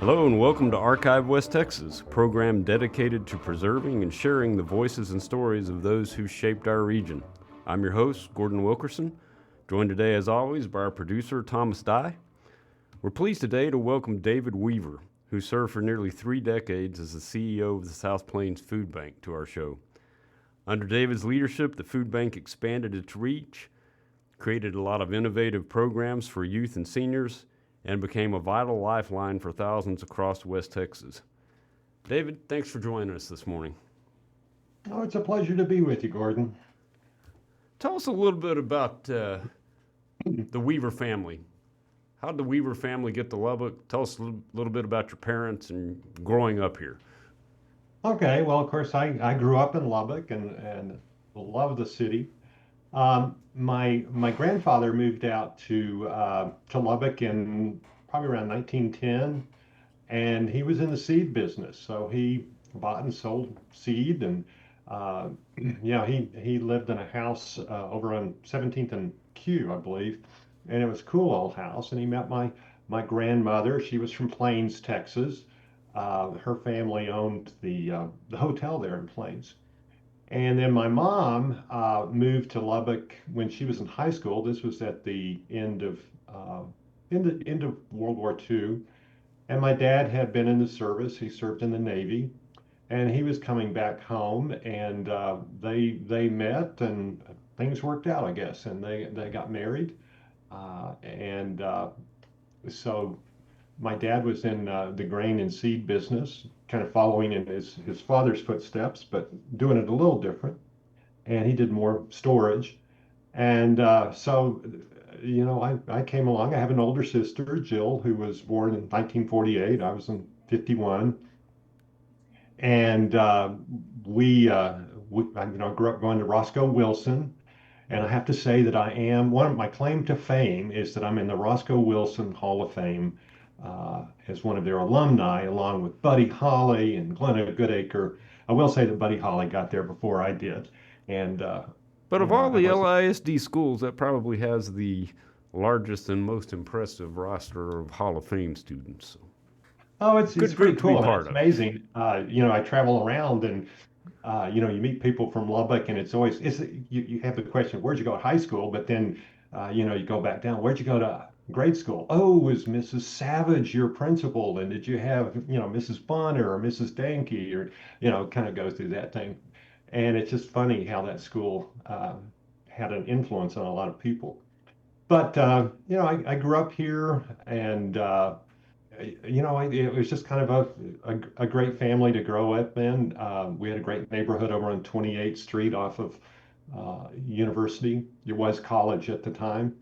Hello and welcome to Archive West Texas, a program dedicated to preserving and sharing the voices and stories of those who shaped our region. I'm your host, Gordon Wilkerson, joined today as always by our producer, Thomas Dye. We're pleased today to welcome David Weaver, who served for nearly 3 decades as the CEO of the South Plains Food Bank, to our show. Under David's leadership, the food bank expanded its reach, created a lot of innovative programs for youth and seniors, and became a vital lifeline for thousands across West Texas. David, thanks for joining us this morning. Oh, it's a pleasure to be with you, Gordon. Tell us a little bit about the Weaver family. How did the Weaver family get to Lubbock? Tell us a little bit about your parents and growing up here. Okay, well, of course, I grew up in Lubbock and love the city. My grandfather moved out to Lubbock in probably around 1910, and he was in the seed business. So he bought and sold seed, and he lived in a house over on 17th and Q, I believe, and it was a cool old house. And he met my grandmother. She was from Plains, Texas. Her family owned the hotel there in Plains. And then my mom moved to Lubbock when she was in high school. This was at the end of World War II. And my dad had been in the service. He served in the Navy, and he was coming back home. And they met, and things worked out, I guess. And they got married. And so my dad was in the grain and seed business, kind of following in his father's footsteps, but doing it a little different. And he did more storage. And I came along. I have an older sister, Jill, who was born in 1948. I was in 51. And I grew up going to Roscoe Wilson. And I have to say that one of my claim to fame is that I'm in the Roscoe Wilson Hall of Fame as one of their alumni, along with Buddy Holly and Glenna Goodacre. I will say that Buddy Holly got there before I did. And But of all the LISD schools, that probably has the largest and most impressive roster of Hall of Fame students. Oh, it's pretty cool. It's amazing. I travel around and you meet people from Lubbock, and you have the question, where'd you go to high school? But then you go back down, where'd you go to grade school? Oh, was Mrs. Savage your principal? And did you have Mrs. Bonner or Mrs. Danke, or kind of go through that thing. And it's just funny how that school had an influence on a lot of people. But I grew up here, and it was just kind of a great family to grow up in. We had a great neighborhood over on 28th Street off of University. It was college at the time.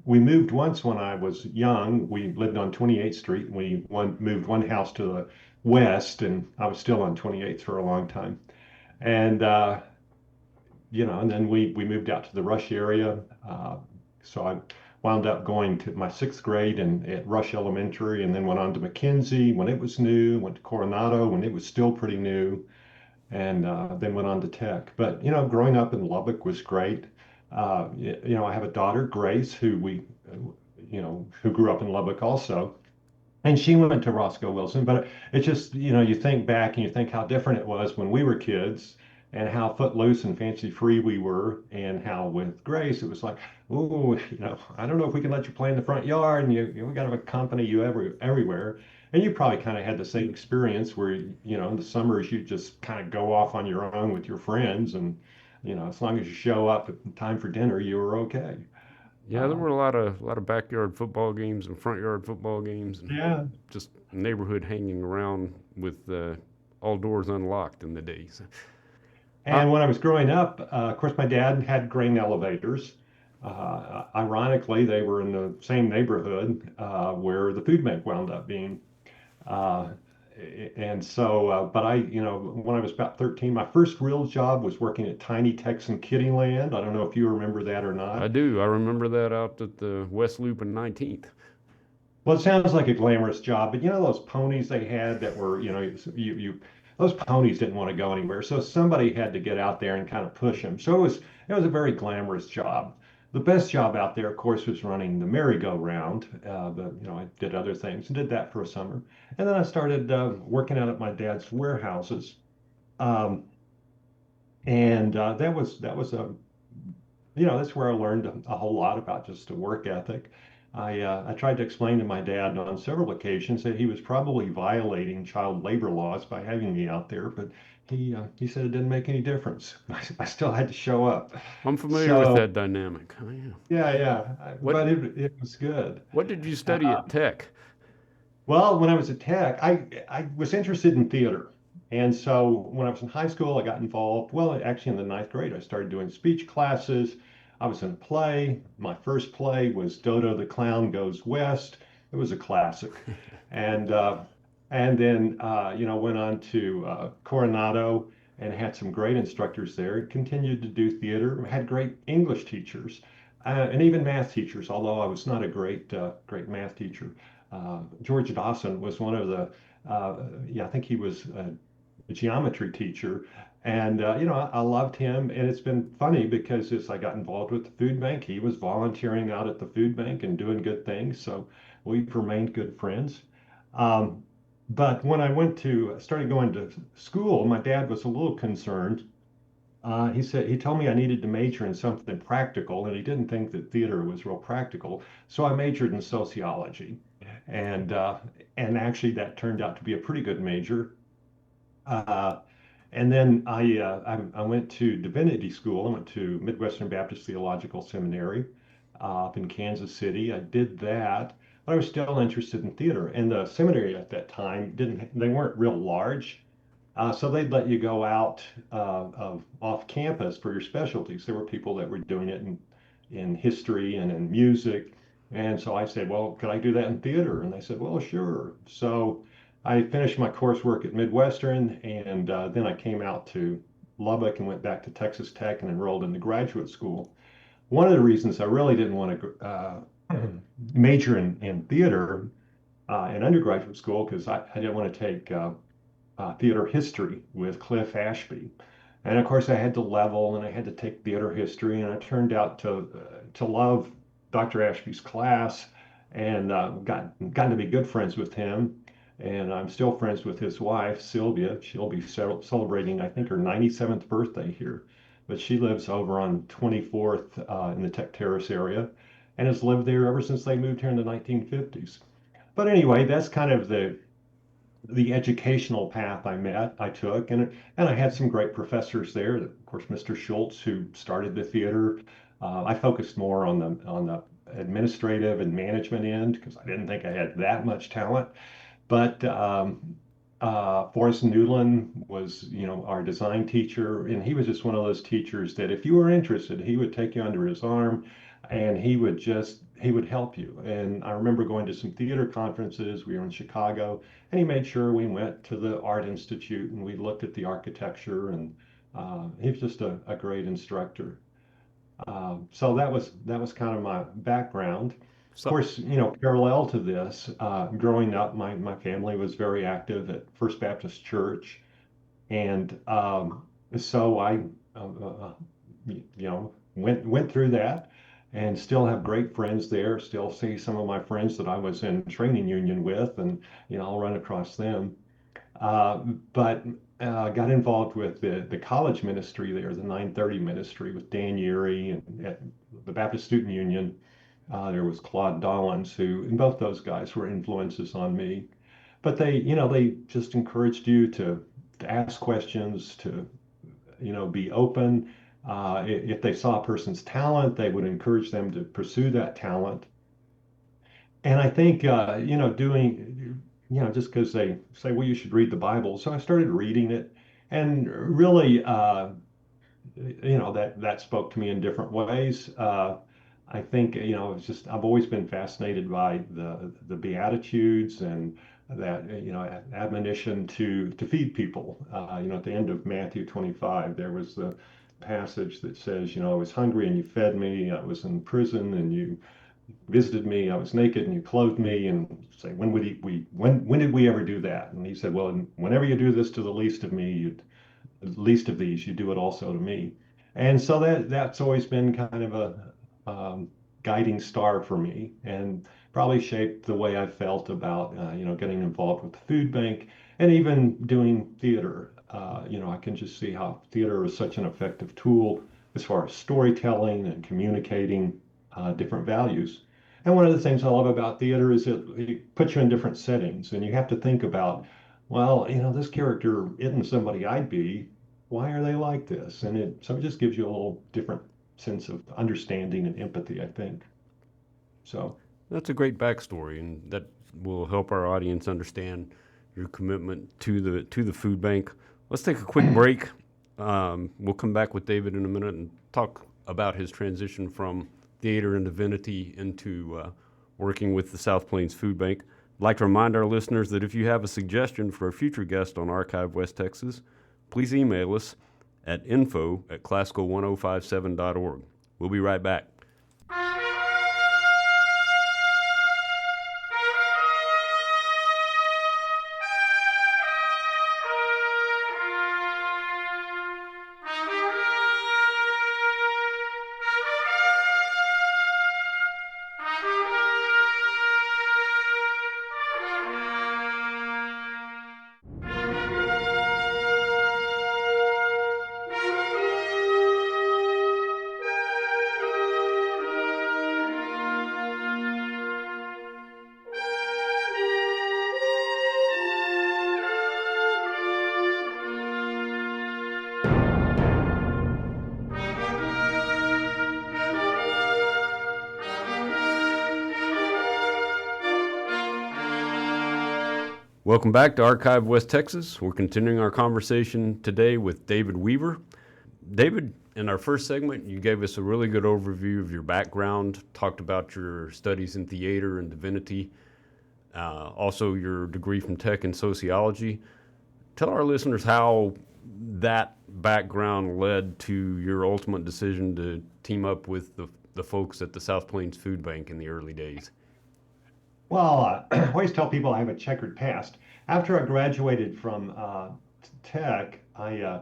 We moved once when I was young. We lived on 28th Street. And we moved one house to the west, and I was still on 28th for a long time. And and then we moved out to the Rush area. So I wound up going to my 6th grade at Rush Elementary, and then went on to McKenzie when it was new, went to Coronado when it was still pretty new, and then went on to Tech. But, growing up in Lubbock was great. I have a daughter, Grace, who grew up in Lubbock also. And she went to Roscoe Wilson, but it's just, you think back and you think how different it was when we were kids, and how footloose and fancy free we were, and how with Grace, it was like, oh, I don't know if we can let you play in the front yard, and we got to accompany you everywhere. And you probably kind of had the same experience where, in the summers, you just kind of go off on your own with your friends, and, as long as you show up at time for dinner, you were okay. Yeah, there were a lot of backyard football games and front yard football games, and just neighborhood hanging around with all doors unlocked in the days. And when I was growing up, of course, my dad had grain elevators. Ironically, they were in the same neighborhood where the food bank wound up being. But when I was about 13, my first real job was working at Tiny Texan Kittyland. I don't know if you remember that or not. I do. I remember that out at the West Loop and 19th. Well, it sounds like a glamorous job, but those ponies they had that were, those ponies didn't want to go anywhere. So somebody had to get out there and kind of push them. So it was a very glamorous job. The best job out there, of course, was running the merry-go-round. But I did other things and did that for a summer, and then I started working out at my dad's warehouses. Um, and that was a that's where I learned a whole lot about just the work ethic. I tried to explain to my dad on several occasions that he was probably violating child labor laws by having me out there, but he said it didn't make any difference. I still had to show up. I'm familiar with So that dynamic. Oh, yeah. but What it was good. what did you Uh, study at Tech? Well, when I was at Tech, I was interested in theater. And so when I was in high school, I got involved. Well, actually, in the ninth grade, I started doing speech classes. I was in a play. My first play was Dodo the Clown Goes West. It was a classic. And then went on to Coronado and had some great instructors there. Continued to do theater. Had great English teachers and even math teachers. Although I was not a great math teacher. George Dawson was one of the, I think he was a geometry teacher. And, I loved him. And it's been funny because as I got involved with the food bank, he was volunteering out at the food bank and doing good things. So we've remained good friends. Um, but when I started going to school, my dad was a little concerned. He told me I needed to major in something practical, and he didn't think that theater was real practical. So I majored in sociology, and uh, and actually that turned out to be a pretty good major. Uh, and then I went to divinity school. I went to Midwestern Baptist Theological Seminary up in Kansas City. I did that, but I was still interested in theater. And the seminary at that time didn't they weren't real large. So they'd let you go out off campus for your specialties. There were people that were doing it in history and in music. And so I said, well, could I do that in theater? And they said, well, sure. So I finished my coursework at Midwestern, and then I came out to Lubbock and went back to Texas Tech and enrolled in the graduate school. One of the reasons I really didn't want to major in theater in undergraduate school because I didn't want to take theater history with Cliff Ashby. And of course, I had to level and I had to take theater history, and I turned out to love Dr. Ashby's class and gotten to be good friends with him. And I'm still friends with his wife, Sylvia. She'll be celebrating, I think, her 97th birthday here. But she lives over on 24th in the Tech Terrace area and has lived there ever since they moved here in the 1950s. But anyway, that's kind of the educational path I took, and I had some great professors there. Of course, Mr. Schultz, who started the theater. I focused more on the administrative and management end because I didn't think I had that much talent. But Forrest Newland was, our design teacher, and he was just one of those teachers that if you were interested, he would take you under his arm, and he would help you. And I remember going to some theater conferences. We were in Chicago, and he made sure we went to the Art Institute and we looked at the architecture, and he was just a great instructor. So that was kind of my background. Of So, course, parallel to this, growing up, my family was very active at First Baptist Church, and so I, went through that, and still have great friends there. Still see some of my friends that I was in training union with, and I'll run across them. Uh, but got involved with the college ministry there, the 930 ministry with Dan Urie, and at the Baptist Student Union. There was Claude Dollins, and both those guys were influences on me. But they just encouraged you to ask questions, to, be open. If they saw a person's talent, they would encourage them to pursue that talent. And I think, just because they say, well, you should read the Bible. So I started reading it, and really, that spoke to me in different ways. I think, it's just I've always been fascinated by the Beatitudes and that, admonition to feed people. At the end of Matthew 25, there was the passage that says, I was hungry and you fed me. I was in prison and you visited me. I was naked and you clothed me. And say, when did we ever do that? And he said, well, whenever you do this to the least of me, least of these, you do it also to me. And so that's always been kind of guiding star for me, and probably shaped the way I felt about getting involved with the food bank and even doing theater. I can just see how theater is such an effective tool as far as storytelling and communicating different values. And one of the things I love about theater is it puts you in different settings, and you have to think about, well, this character isn't somebody I'd be. Why are they like this? And it just gives you a little different sense of understanding and empathy, I think. So That's a great backstory, and that will help our audience understand your commitment to the food bank. Let's take a quick break. We'll come back with David in a minute and talk about his transition from theater and divinity into working with the South Plains Food Bank. I'd like to remind our listeners that if you have a suggestion for a future guest on Archive West Texas, please email us at info@classical1057.org. We'll be right back. Welcome back to Archive West Texas. We're continuing our conversation today with David Weaver. David, in our first segment, you gave us a really good overview of your background, talked about your studies in theater and divinity, also your degree from Tech in sociology. Tell our listeners how that background led to your ultimate decision to team up with the folks at the South Plains Food Bank in the early days. Well, I always tell people I have a checkered past. After I graduated from Tech, I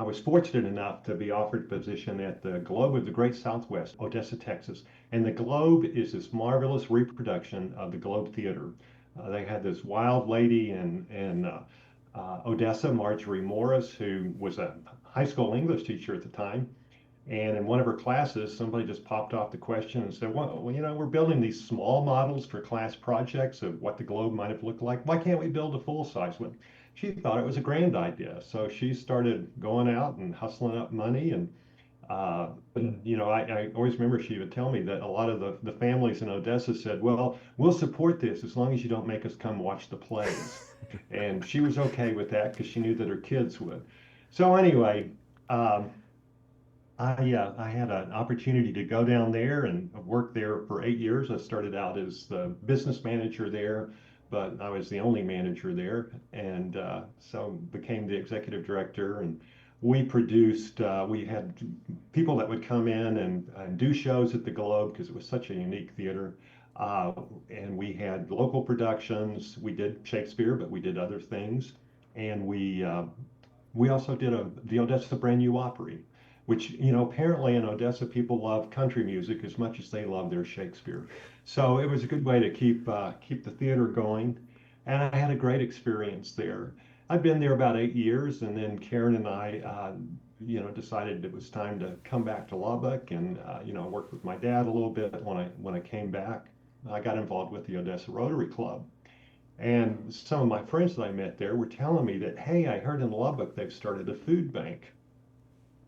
was fortunate enough to be offered a position at the Globe of the Great Southwest, Odessa, Texas. And the Globe is this marvelous reproduction of the Globe Theater. They had this wild lady in Odessa, Marjorie Morris, who was a high school English teacher at the time. And in one of her classes, somebody just popped off the question and said, well, we're building these small models for class projects of what the globe might have looked like. Why can't we build a full-size one? She thought it was a grand idea. So she started going out and hustling up money. And, I always remember she would tell me that a lot of the families in Odessa said, well, we'll support this as long as you don't make us come watch the plays. And she was okay with that because she knew that her kids would. So anyway, I had an opportunity to go down there and work there for 8 years. I started out as the business manager there, but I was the only manager there, and so became the executive director. And we produced. We had people that would come in and do shows at the Globe because it was such a unique theater. And we had local productions. We did Shakespeare, but we did other things, and we also did the Odessa Brand New Opry, which, apparently in Odessa, people love country music as much as they love their Shakespeare. So it was a good way to keep the theater going. And I had a great experience there. I'd been there about 8 years, and then Karen and I, decided it was time to come back to Lubbock, and worked with my dad a little bit when I came back. I got involved with the Odessa Rotary Club. And some of my friends that I met there were telling me that, hey, I heard in Lubbock they've started a food bank.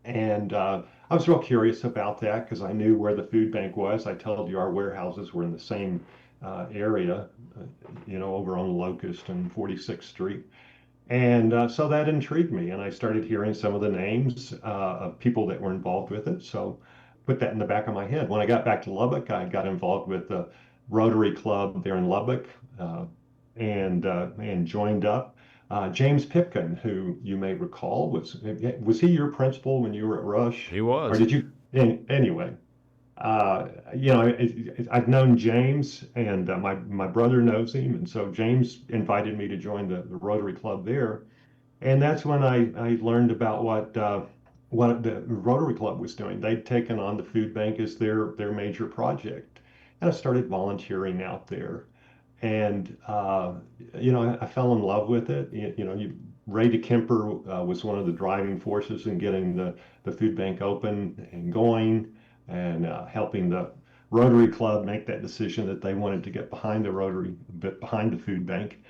And I was real curious about that because I knew where the food bank was. I told you our warehouses were in the same area, over on Locust and 46th Street. And so that intrigued me. And I started hearing some of the names of people that were involved with it. So put that in the back of my head. When I got back to Lubbock, I got involved with the Rotary Club there in Lubbock, and joined up. James Pipkin, who you may recall, was he your principal when you were at Rush? He was. Or did you? Anyway, I've known James, and my brother knows him, and so James invited me to join the Rotary Club there, and that's when I learned about what what the Rotary Club was doing. They'd taken on the food bank as their major project, and I started volunteering out there. And I fell in love with it. Ray DeKemper was one of the driving forces in getting the food bank open and going, and helping the Rotary Club make that decision that they wanted to get behind behind the food bank.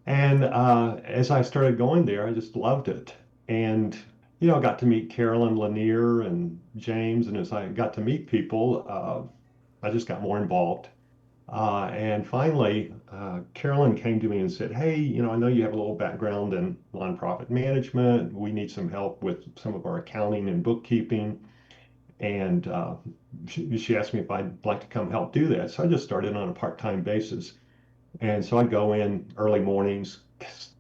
And as I started going there, I just loved it. And I got to meet Carolyn Lanier and James, and as I got to meet people, I just got more involved. And finally, Carolyn came to me and said, "Hey, I know you have a little background in nonprofit management. We need some help with some of our accounting and bookkeeping." And she asked me if I'd like to come help do that. So I just started on a part-time basis. And so I'd go in early mornings.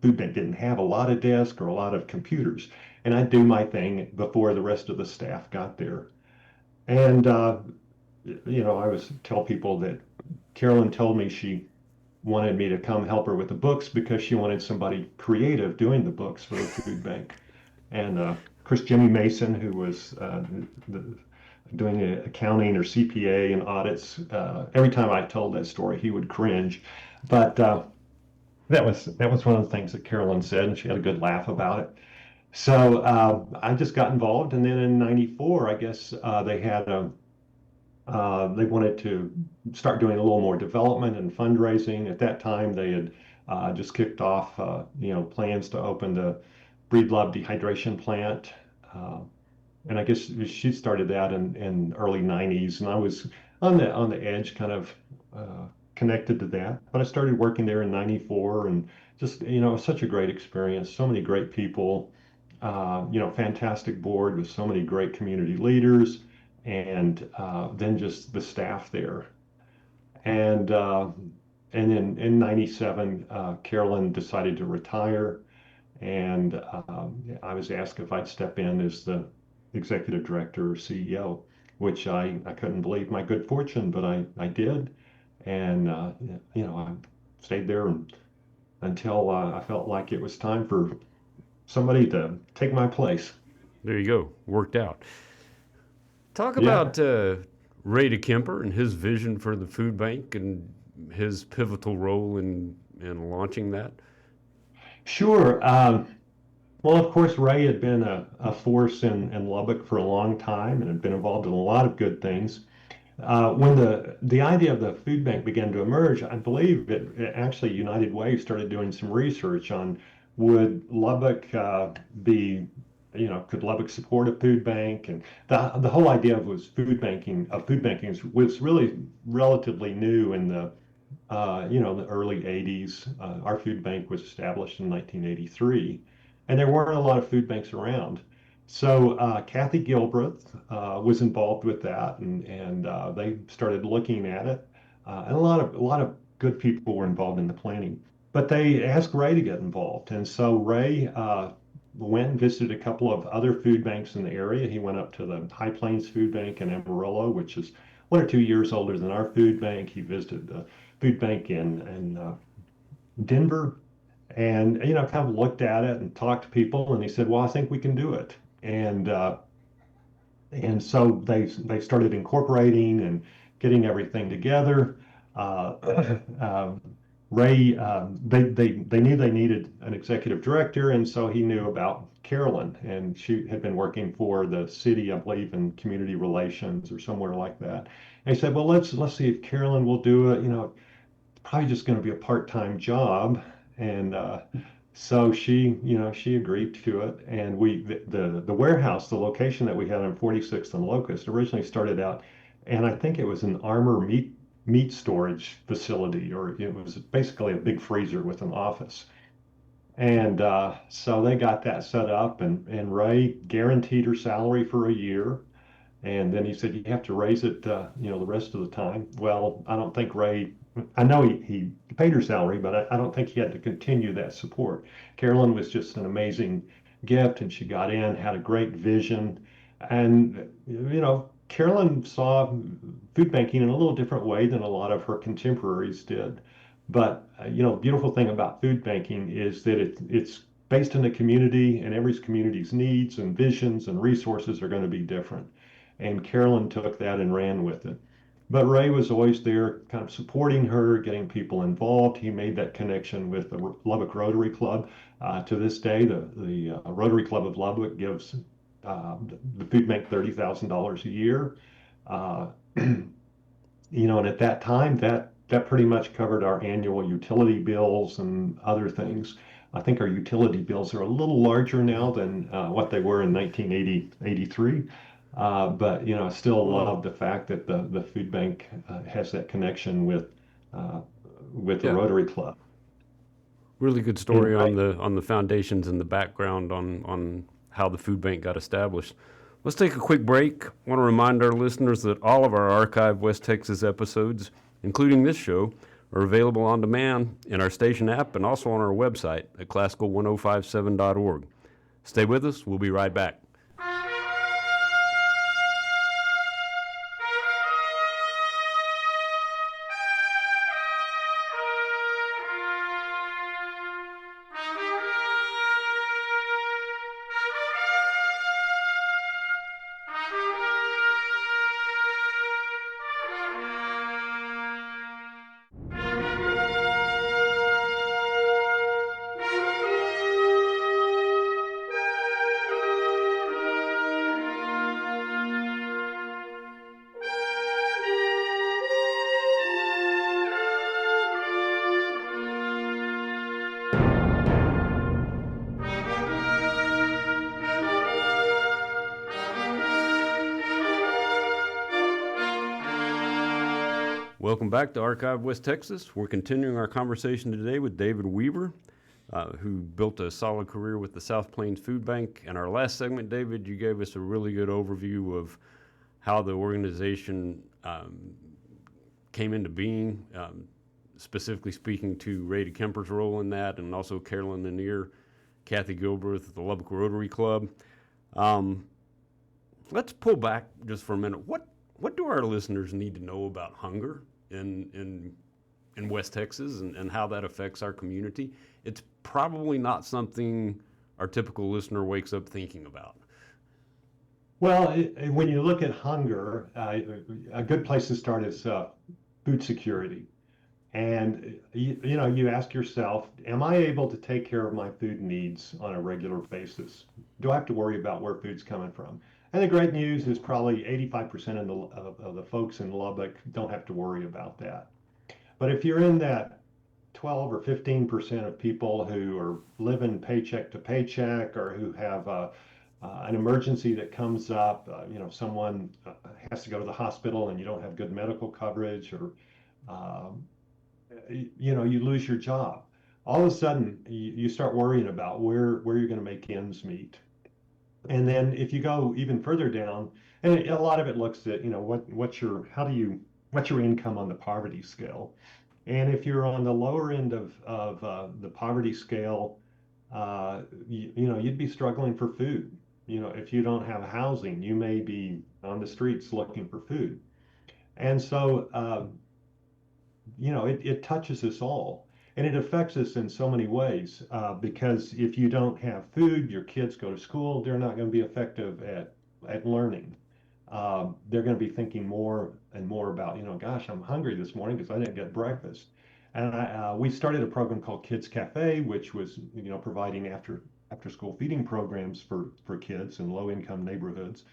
Food bank didn't have a lot of desks or a lot of computers. And I'd do my thing before the rest of the staff got there. And, I was tell people that Carolyn told me she wanted me to come help her with the books because she wanted somebody creative doing the books for the food bank. And Chris Jimmy Mason, who was doing accounting or CPA and audits, every time I told that story, he would cringe. But that was one of the things that Carolyn said, and she had a good laugh about it. So I just got involved, and then in '94, I guess they wanted to start doing a little more development and fundraising. At that time, they had just kicked off, plans to open the Breedlove dehydration plant. Uh, and I guess she started that in early '90s, and I was on the edge, kind of connected to that. But I started working there in '94, and just it was such a great experience. So many great people, fantastic board with so many great community leaders, and then just the staff there. And then in '97, Carolyn decided to retire, and I was asked if I'd step in as the executive director or CEO, which I couldn't believe my good fortune, but I did. And, I stayed there until I felt like it was time for somebody to take my place. There you go. Worked out. Talk Yeah, about Ray DeKemper and his vision for the food bank and his pivotal role in launching that. sure. Well, of course, Ray had been a force in Lubbock for a long time and had been involved in a lot of good things. When the idea of the food bank began to emerge, I believe it actually United Way started doing some research on would Lubbock be, could Lubbock support a food bank? And the whole idea was food banking was really relatively new in the early '80s. Our food bank was established in 1983, and there weren't a lot of food banks around. So Kathy Gilbreth was involved with that, and they started looking at it, and a lot of good people were involved in the planning. But they asked Ray to get involved, and so Ray went and visited a couple of other food banks in the area. He went up to the High Plains Food Bank in Amarillo, which is 1 or 2 years older than our food bank. He visited the food bank in Denver, and kind of looked at it and talked to people, and he said, "Well, I think we can do it." And so they started incorporating and getting everything together. Uh, Ray, they knew they needed an executive director, and so he knew about Carolyn, and she had been working for the city, I believe, in community relations or somewhere like that. And he said, "Well, let's see if Carolyn will do it. Probably just going to be a part-time job." And so she agreed to it. And the warehouse, the location that we had on 46th and Locust, originally started out, and I think it was an Armor meat storage facility, or it was basically a big freezer with an office. And so they got that set up, and Ray guaranteed her salary for a year. And then he said, "You have to raise it, the rest of the time." Well, I don't think Ray, I know he paid her salary, but I don't think he had to continue that support. Carolyn was just an amazing gift, and she got in, had a great vision. And, Carolyn saw food banking in a little different way than a lot of her contemporaries did. But, beautiful thing about food banking is that it's based in the community, and every community's needs and visions and resources are going to be different. And Carolyn took that and ran with it. But Ray was always there, kind of supporting her, getting people involved. He made that connection with the Lubbock Rotary Club. To this day, the Rotary Club of Lubbock gives the food bank $30,000 a year. Uh, and at that time, that pretty much covered our annual utility bills and other things. I think our utility bills are a little larger now than what they were in 1983. But I still love the fact that the food bank has that connection with the Rotary Club. Really good story on the foundations and the background on how the food bank got established. Let's take a quick break. I want to remind our listeners that all of our archived West Texas episodes, including this show, are available on demand in our station app and also on our website at classical1057.org. Stay with us. We'll be right back. Welcome back to Archive West Texas. We're continuing our conversation today with David Weaver, who built a solid career with the South Plains Food Bank. In our last segment, David, you gave us a really good overview of how the organization came into being, specifically speaking to Ray DeKemper's role in that, and also Carolyn Lanier, Kathy Gilbreth, the Lubbock Rotary Club. Let's pull back just for a minute. What do our listeners need to know about hunger in West Texas and how that affects our community? It's probably not something our typical listener wakes up thinking about. Well, when you look at hunger, a good place to start is food security. And you ask yourself, am I able to take care of my food needs on a regular basis? Do I have to worry about where food's coming from? And the great news is probably 85% of the folks in Lubbock don't have to worry about that. But if you're in that 12 or 15% of people who are living paycheck to paycheck, or who have an emergency that comes up, someone has to go to the hospital and you don't have good medical coverage, or you lose your job, all of a sudden you start worrying about where you're going to make ends meet. And then if you go even further down, and a lot of it looks at, what's your income on the poverty scale. And if you're on the lower end of the poverty scale, you'd be struggling for food. If you don't have housing, you may be on the streets looking for food. And so, it touches us all. And it affects us in so many ways, because if you don't have food, your kids go to school, they're not going to be effective at learning. They're going to be thinking more and more about, gosh, I'm hungry this morning because I didn't get breakfast. And we started a program called Kids Cafe, which was, providing after school feeding programs for kids in low income neighborhoods.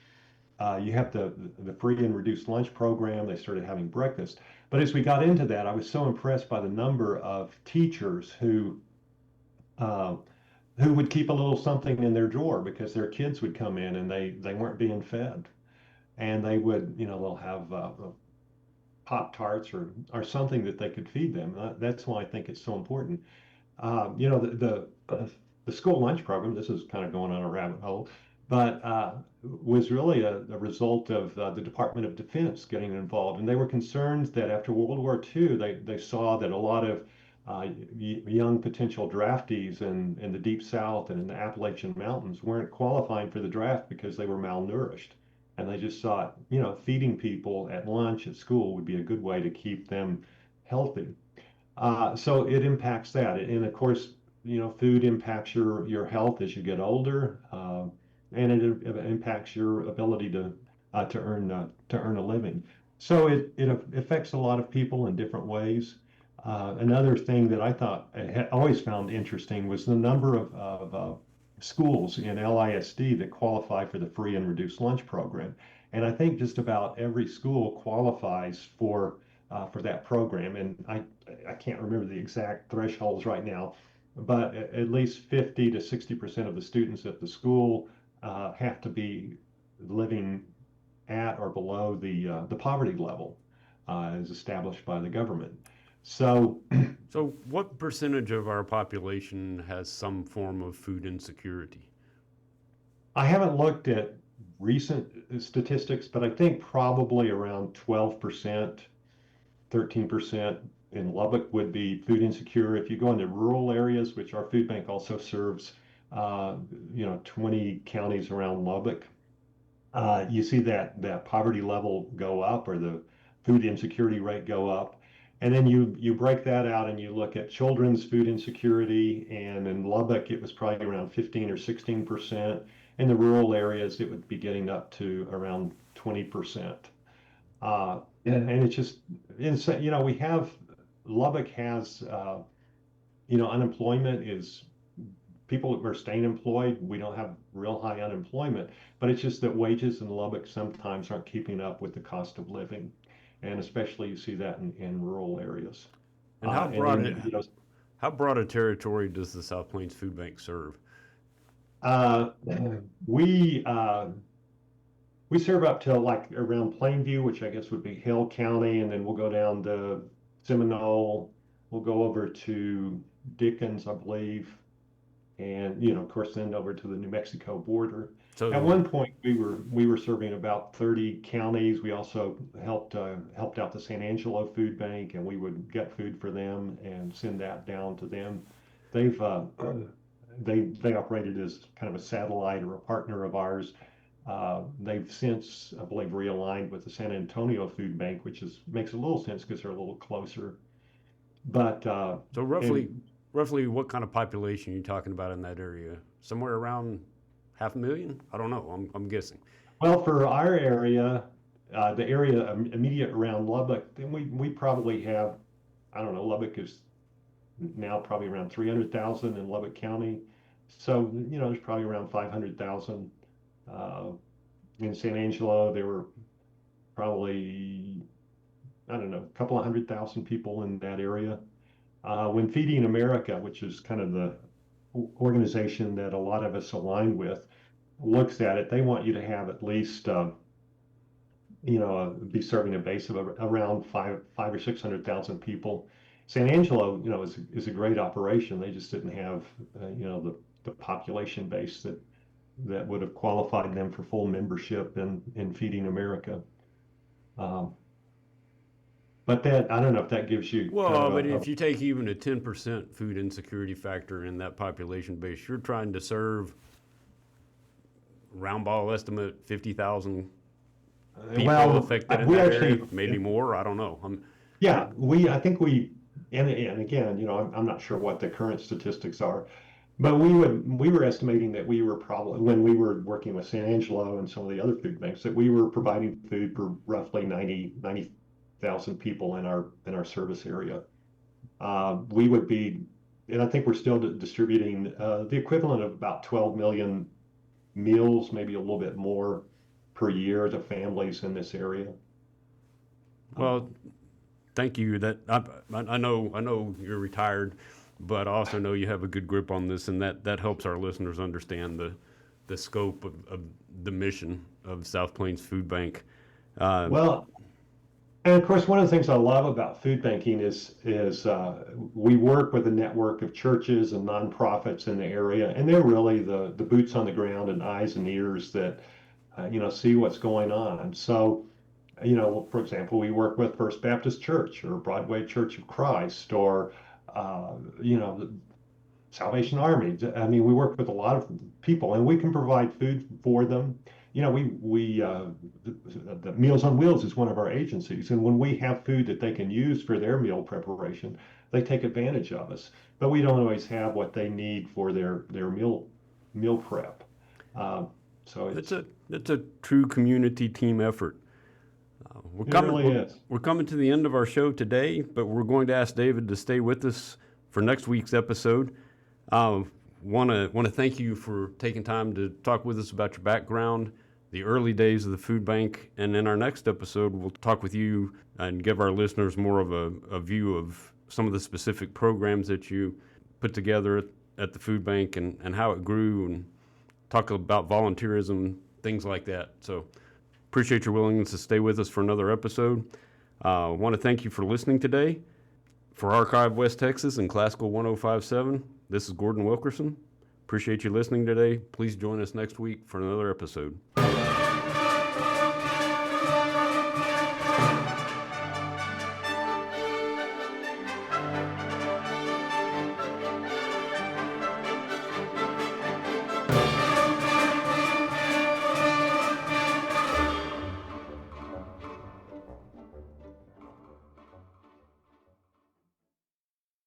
You have the free and reduced lunch program. They started having breakfast. But as we got into that, I was so impressed by the number of teachers who would keep a little something in their drawer because their kids would come in and they weren't being fed. And they would, they'll have Pop-Tarts or something that they could feed them. That's why I think it's so important. The school lunch program, this is kind of going on a rabbit hole, but was really a result of the Department of Defense getting involved. And they were concerned that after World War II, they saw that a lot of young potential draftees in the Deep South and in the Appalachian Mountains weren't qualifying for the draft because they were malnourished. And they just thought, feeding people at lunch at school would be a good way to keep them healthy. So it impacts that. And of course, food impacts your health as you get older, and it impacts your ability to earn a living. So it affects a lot of people in different ways. Another thing that I thought I had always found interesting was the number of schools in LISD that qualify for the free and reduced lunch program. And I think just about every school qualifies for that program. And I can't remember the exact thresholds right now, but at least 50 to 60% of the students at the school have to be living at or below the poverty level as established by the government. So, So, what percentage of our population has some form of food insecurity? I haven't looked at recent statistics, but I think probably around 12%, 13% in Lubbock would be food insecure. If you go into rural areas, which our food bank also serves, uh, 20 counties around Lubbock, you see that poverty level go up or the food insecurity rate go up. And then you break that out and you look at children's food insecurity, and in Lubbock it was probably around 15 or 16%. In the rural areas, it would be getting up to around 20%. And it's just, we have, Lubbock has, unemployment is, people are staying employed. We don't have real high unemployment, but it's just that wages in Lubbock sometimes aren't keeping up with the cost of living. And especially you see that in rural areas. And And then, how broad a territory does the South Plains Food Bank serve? uh, we, we serve up to like around Plainview, which I guess would be Hill County, and then we'll go down to Seminole. We'll go over to Dickens, I believe, and of course, then over to the New Mexico border. At So, one point, we were serving about 30 counties. We also helped out the San Angelo Food Bank, and we would get food for them and send that down to them. They've they operated as kind of a satellite or a partner of ours. They've since, I believe, realigned with the San Antonio Food Bank, which makes a little sense because they're a little closer. But so and roughly, what kind of population are you talking about in that area? Somewhere around 500,000? I don't know. I'm guessing. well, for our area, the area immediate around Lubbock, then we probably have, I don't know, Lubbock is now probably around 300,000 in Lubbock County. So, there's probably around 500,000. Uh, in San Angelo, there were probably, I don't know, a couple of 100,000 people in that area. When Feeding America, which is kind of the organization that a lot of us align with, looks at it, they want you to have at least, be serving a base of around five or 600,000 people. San Angelo, is a great operation. They just didn't have, the population base that would have qualified them for full membership in Feeding America. Um, but that, I don't know if that gives you kind Well, of but if you take even a 10% food insecurity factor in that population base, you're trying to serve round ball estimate 50,000 people well, affected in we that actually, area, maybe more. I don't know. yeah, I think and again, I'm not sure what the current statistics are, but we were estimating that we were probably, when we were working with San Angelo and some of the other food banks, that we were providing food for roughly 90,000 people in our service area. We would be, and I think we're still distributing the equivalent of about 12 million meals, maybe a little bit more per year to families in this area. Well, thank you. That I know you're retired, but I also know you have a good grip on this, and that helps our listeners understand the scope of the mission of South Plains Food Bank. Well, and of course, one of the things I love about food banking is we work with a network of churches and nonprofits in the area, and they're really the boots on the ground and eyes and ears that see what's going on. So, for example, we work with First Baptist Church or Broadway Church of Christ or the Salvation Army. I mean, we work with a lot of people, and we can provide food for them. The Meals on Wheels is one of our agencies, and when we have food that they can use for their meal preparation, they take advantage of us. But we don't always have what they need for their meal prep. So it's a true community team effort. We're coming to the end of our show today, but we're going to ask David to stay with us for next week's episode. Want to thank you for taking time to talk with us about your background, the early days of the food bank, and in our next episode, we'll talk with you and give our listeners more of a view of some of the specific programs that you put together at the food bank and how it grew, and talk about volunteerism, things like that. So appreciate your willingness to stay with us for another episode. I want to thank you for listening today. For Archive West Texas and Classical 105.7, this is Gordon Wilkerson. Appreciate you listening today. Please join us next week for another episode.